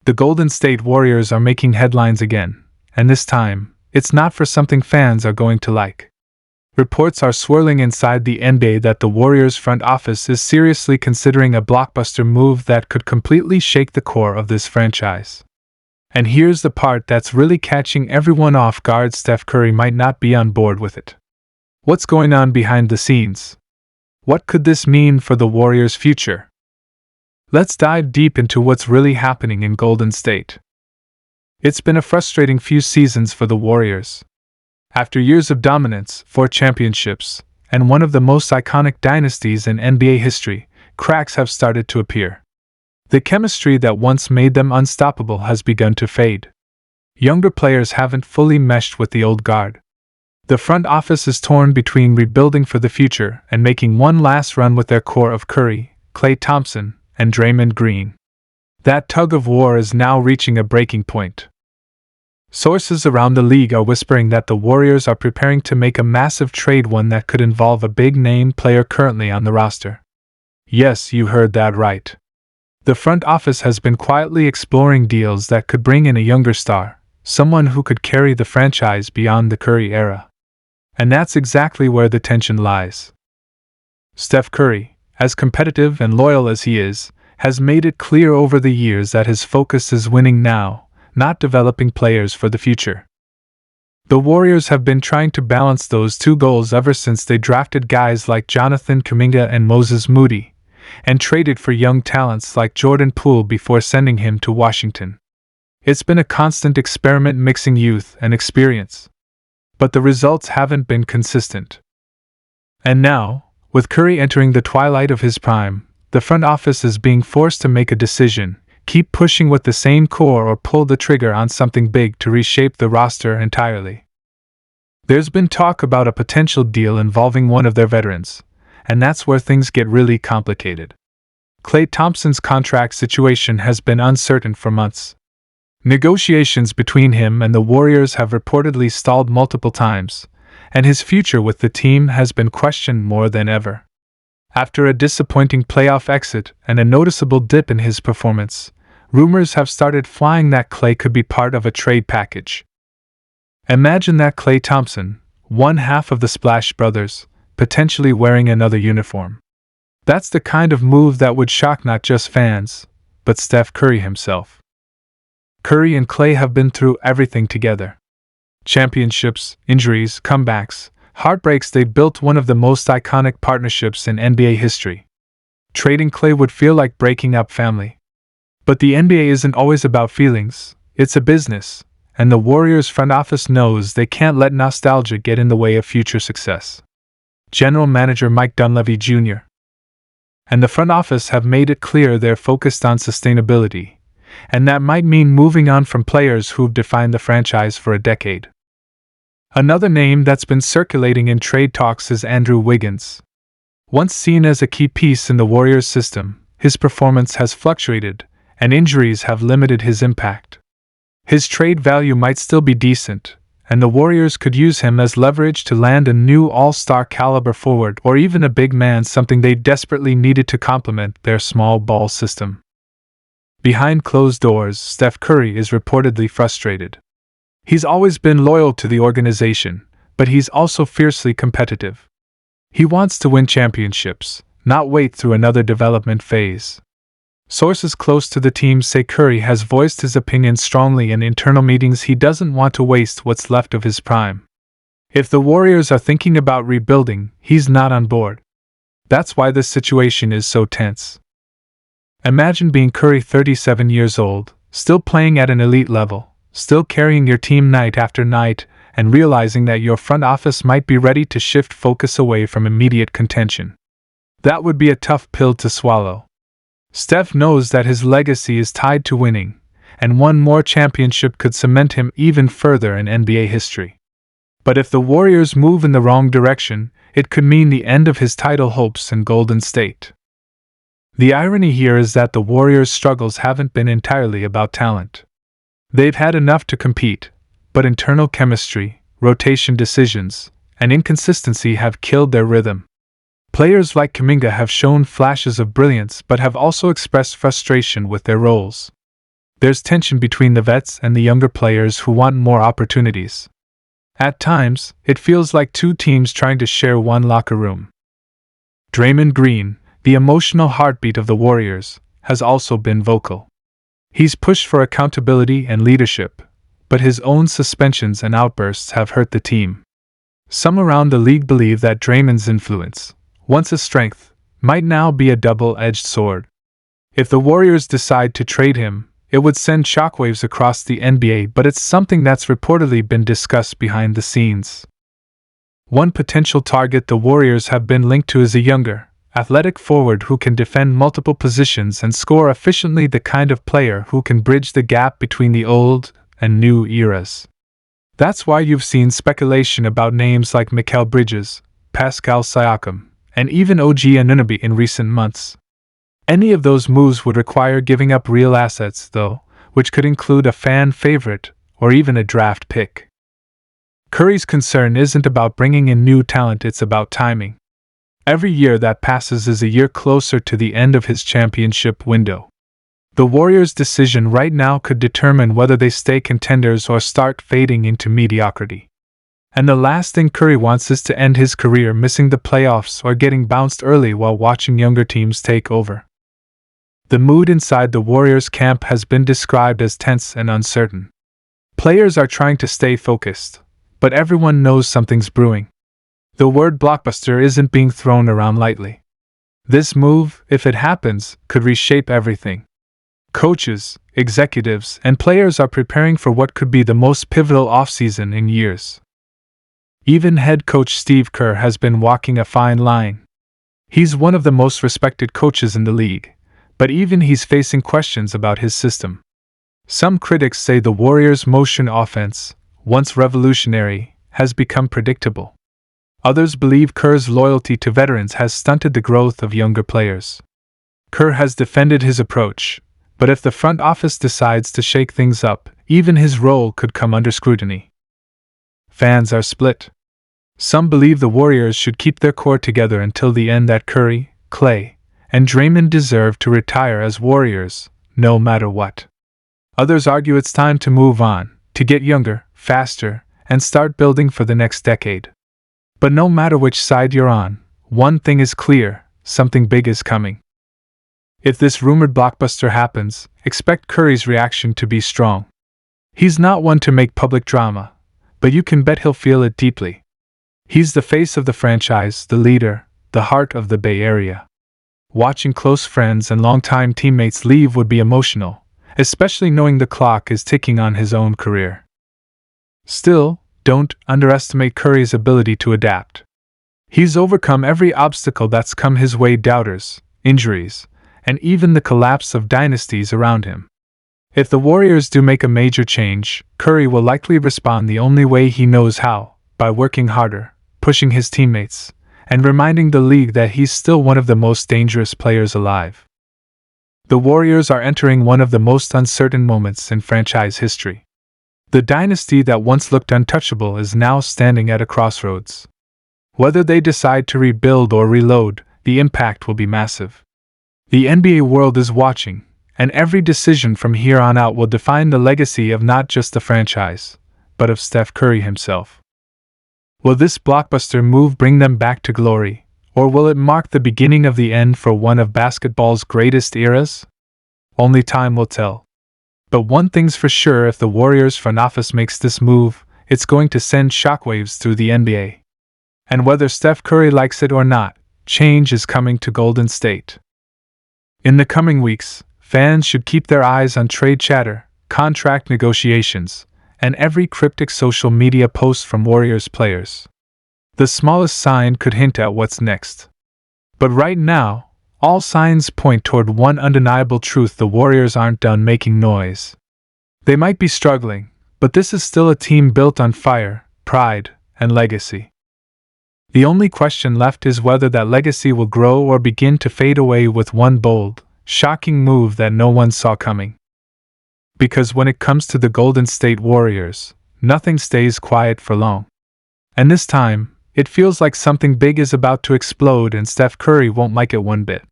The Golden State Warriors are making headlines again, and this time, it's not for something fans are going to like. Reports are swirling inside the NBA that the Warriors front office is seriously considering a blockbuster move that could completely shake the core of this franchise. And here's the part that's really catching everyone off guard: Steph Curry might not be on board with it. What's going on behind the scenes? What could this mean for the Warriors' future? Let's dive deep into what's really happening in Golden State. It's been a frustrating few seasons for the Warriors. After years of dominance, 4 championships, and one of the most iconic dynasties in NBA history, cracks have started to appear. The chemistry that once made them unstoppable has begun to fade. Younger players haven't fully meshed with the old guard. The front office is torn between rebuilding for the future and making one last run with their core of Curry, Klay Thompson, and Draymond Green. That tug of war is now reaching a breaking point. Sources around the league are whispering that the Warriors are preparing to make a massive trade, one that could involve a big-name player currently on the roster. Yes, you heard that right. The front office has been quietly exploring deals that could bring in a younger star, someone who could carry the franchise beyond the Curry era. And that's exactly where the tension lies. Steph Curry, as competitive and loyal as he is, has made it clear over the years that his focus is winning now, not developing players for the future. The Warriors have been trying to balance those two goals ever since they drafted guys like Jonathan Kuminga and Moses Moody, and traded for young talents like Jordan Poole before sending him to Washington. It's been a constant experiment mixing youth and experience. But the results haven't been consistent. And now, with Curry entering the twilight of his prime, the front office is being forced to make a decision: keep pushing with the same core or pull the trigger on something big to reshape the roster entirely. There's been talk about a potential deal involving one of their veterans, and that's where things get really complicated. Klay Thompson's contract situation has been uncertain for months. Negotiations between him and the Warriors have reportedly stalled multiple times, and his future with the team has been questioned more than ever. After a disappointing playoff exit and a noticeable dip in his performance, rumors have started flying that Klay could be part of a trade package. Imagine that: Klay Thompson, one half of the Splash Brothers, potentially wearing another uniform. That's the kind of move that would shock not just fans, but Steph Curry himself. Curry and Klay have been through everything together. Championships, injuries, comebacks, heartbreaks. They built one of the most iconic partnerships in NBA history. Trading Klay would feel like breaking up family. But the NBA isn't always about feelings, it's a business, and the Warriors front office knows they can't let nostalgia get in the way of future success. General Manager Mike Dunleavy Jr. and the front office have made it clear they're focused on sustainability, and that might mean moving on from players who've defined the franchise for a decade. Another name that's been circulating in trade talks is Andrew Wiggins. Once seen as a key piece in the Warriors system, his performance has fluctuated, and injuries have limited his impact. His trade value might still be decent, and the Warriors could use him as leverage to land a new all-star caliber forward or even a big man, something they desperately needed to complement their small ball system. Behind closed doors, Steph Curry is reportedly frustrated. He's always been loyal to the organization, but he's also fiercely competitive. He wants to win championships, not wait through another development phase. Sources close to the team say Curry has voiced his opinion strongly in internal meetings. He doesn't want to waste what's left of his prime. If the Warriors are thinking about rebuilding, he's not on board. That's why this situation is so tense. Imagine being Curry, 37 years old, still playing at an elite level, still carrying your team night after night, and realizing that your front office might be ready to shift focus away from immediate contention. That would be a tough pill to swallow. Steph knows that his legacy is tied to winning, and one more championship could cement him even further in NBA history. But if the Warriors move in the wrong direction, it could mean the end of his title hopes in Golden State. The irony here is that the Warriors' struggles haven't been entirely about talent. They've had enough to compete, but internal chemistry, rotation decisions, and inconsistency have killed their rhythm. Players like Kuminga have shown flashes of brilliance but have also expressed frustration with their roles. There's tension between the vets and the younger players who want more opportunities. At times, it feels like two teams trying to share one locker room. Draymond Green, the emotional heartbeat of the Warriors, has also been vocal. He's pushed for accountability and leadership, but his own suspensions and outbursts have hurt the team. Some around the league believe that Draymond's influence, once a strength, might now be a double-edged sword. If the Warriors decide to trade him, it would send shockwaves across the NBA, but it's something that's reportedly been discussed behind the scenes. One potential target the Warriors have been linked to is a younger, athletic forward who can defend multiple positions and score efficiently, the kind of player who can bridge the gap between the old and new eras. That's why you've seen speculation about names like Mikal Bridges, Pascal Siakam, and even OG Anunoby in recent months. Any of those moves would require giving up real assets, though, which could include a fan favorite or even a draft pick. Curry's concern isn't about bringing in new talent, it's about timing. Every year that passes is a year closer to the end of his championship window. The Warriors' decision right now could determine whether they stay contenders or start fading into mediocrity. And the last thing Curry wants is to end his career missing the playoffs or getting bounced early while watching younger teams take over. The mood inside the Warriors camp has been described as tense and uncertain. Players are trying to stay focused, but everyone knows something's brewing. The word blockbuster isn't being thrown around lightly. This move, if it happens, could reshape everything. Coaches, executives, and players are preparing for what could be the most pivotal offseason in years. Even head coach Steve Kerr has been walking a fine line. He's one of the most respected coaches in the league, but even he's facing questions about his system. Some critics say the Warriors' motion offense, once revolutionary, has become predictable. Others believe Kerr's loyalty to veterans has stunted the growth of younger players. Kerr has defended his approach, but if the front office decides to shake things up, even his role could come under scrutiny. Fans are split. Some believe the Warriors should keep their core together until the end, that Curry, Klay, and Draymond deserve to retire as Warriors, no matter what. Others argue it's time to move on, to get younger, faster, and start building for the next decade. But no matter which side you're on, one thing is clear: something big is coming. If this rumored blockbuster happens, expect Curry's reaction to be strong. He's not one to make public drama, but you can bet he'll feel it deeply. He's the face of the franchise, the leader, the heart of the Bay Area. Watching close friends and longtime teammates leave would be emotional, especially knowing the clock is ticking on his own career. Still, don't underestimate Curry's ability to adapt. He's overcome every obstacle that's come his way: doubters, injuries, and even the collapse of dynasties around him. If the Warriors do make a major change, Curry will likely respond the only way he knows how: by working harder, pushing his teammates, and reminding the league that he's still one of the most dangerous players alive. The Warriors are entering one of the most uncertain moments in franchise history. The dynasty that once looked untouchable is now standing at a crossroads. Whether they decide to rebuild or reload, the impact will be massive. The NBA world is watching, and every decision from here on out will define the legacy of not just the franchise, but of Steph Curry himself. Will this blockbuster move bring them back to glory, or will it mark the beginning of the end for one of basketball's greatest eras? Only time will tell. But one thing's for sure: if the Warriors front office makes this move, it's going to send shockwaves through the NBA. And whether Steph Curry likes it or not, change is coming to Golden State. In the coming weeks, fans should keep their eyes on trade chatter, contract negotiations, and every cryptic social media post from Warriors players. The smallest sign could hint at what's next. But right now, all signs point toward one undeniable truth: the Warriors aren't done making noise. They might be struggling, but this is still a team built on fire, pride, and legacy. The only question left is whether that legacy will grow or begin to fade away with one bold, shocking move that no one saw coming. Because when it comes to the Golden State Warriors, nothing stays quiet for long. And this time, it feels like something big is about to explode, and Steph Curry won't like it one bit.